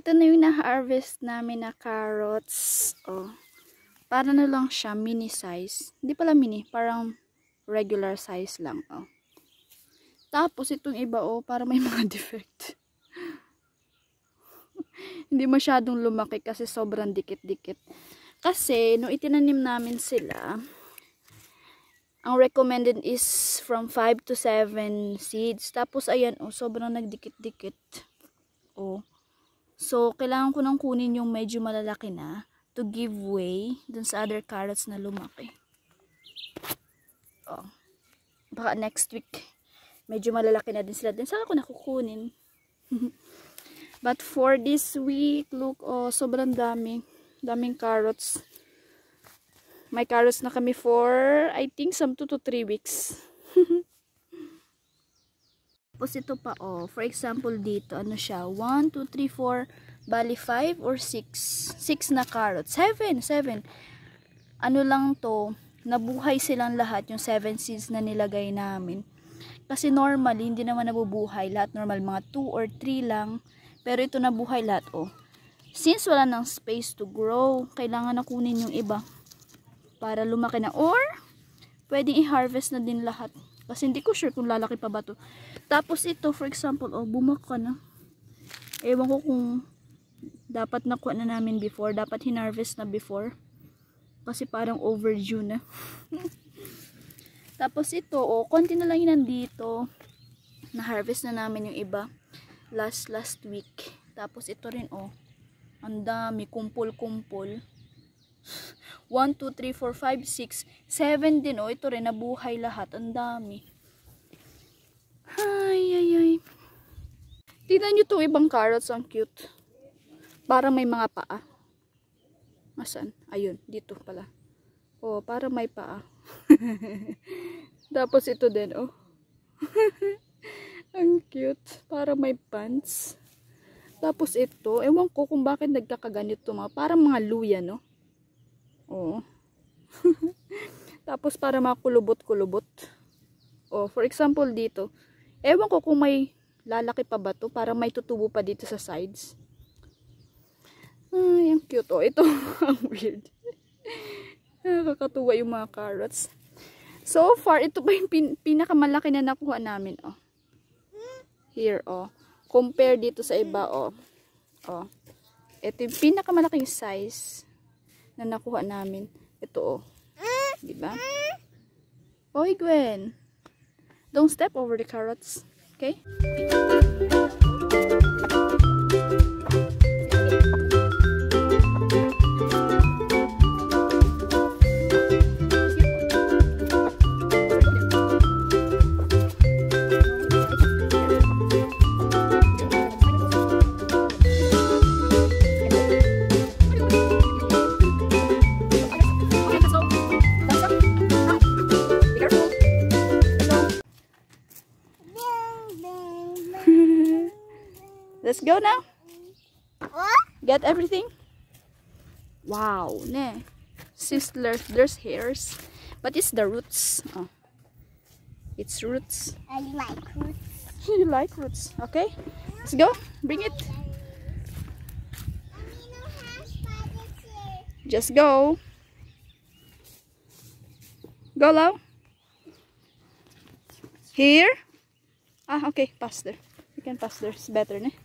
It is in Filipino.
ito na yung na-harvest namin na carrots. Oh. Para na lang siya, mini size. Hindi pala mini, parang regular size lang. Oh. Tapos, itong iba, oh, para may mga defect. Hindi masyadong lumaki kasi sobrang dikit-dikit. Kasi, nung itinanim namin sila, ang recommended is from 5 to 7 seeds. Tapos, ayan, oh, sobrang nagdikit-dikit. Oh. So, kailangan ko nang kunin yung medyo malalaki na to give way dun sa other carrots na lumaki. Oh. Baka next week, medyo malalaki na din sila. Din saan ako nakukunin? But for this week, look, oh, sobrang dami. Daming carrots. May carrots na kami for, I think, some 2 to 3 weeks. Tapos ito pa, oh. For example, dito, ano siya? 1, 2, 3, 4, bali 5 or 6. 6 na carrots. 7. Ano lang to, nabuhay silang lahat, yung 7 seeds na nilagay namin. Kasi normally, hindi naman nabubuhay. Lahat normal, mga 2 or 3 lang. Pero ito nabuhay lahat, oh. Since wala nang space to grow, kailangan na kunin yung iba. Para lumaki na. Or, pwedeng i-harvest na din lahat. Kasi hindi ko sure kung lalaki pa ba to. Tapos ito, for example, oh, bumaka na. Ewan ko kung dapat nakuha na namin before. Dapat hinarvest na before. Kasi parang overdue na. Tapos ito, oh, konti na lang yun nandito. Na-harvest na namin yung iba. Last week. Tapos ito rin, oh. Ang dami, kumpul-kumpul. 1, 2, 3, 4, 5, 6, 7 din, oh. Ito rin, nabuhay lahat. Ang dami. Ay. Tignan nyo itong ibang carrots. Ang cute. Parang may mga paa. Asan? Ayun, dito pala. Oh, parang may paa. Tapos ito din, oh. Ang cute. Parang may pants. Tapos ito, ewan ko kung bakit nagkakaganito mga. Parang mga luya, no? Oh. Tapos para mga kulubot-kulubot. Oh, for example dito. Ewan ko kung may lalaki pa ba to. Para may tutubo pa dito sa sides. Ay, ang cute. Oh, ito ang weird. Nakakatuwa yung mga carrots. So far, ito pa yung pinakamalaki na nakuha namin. Oh. Here, oh. Compare dito sa iba, oh. Oh. Ito yung pinakamalaking size na nakuha namin. Ito, oh. Diba? Oy, Gwen. Don't step over the carrots. Okay? Let's go now. Get everything. Wow, ne. Sister, there's hairs, but it's the roots. Oh. It's roots. I like roots. You like roots? Okay. Let's go. Bring it. Just go. Go, Lau. Here. Ah, okay. Pass there. You can pass there. It's better, ne?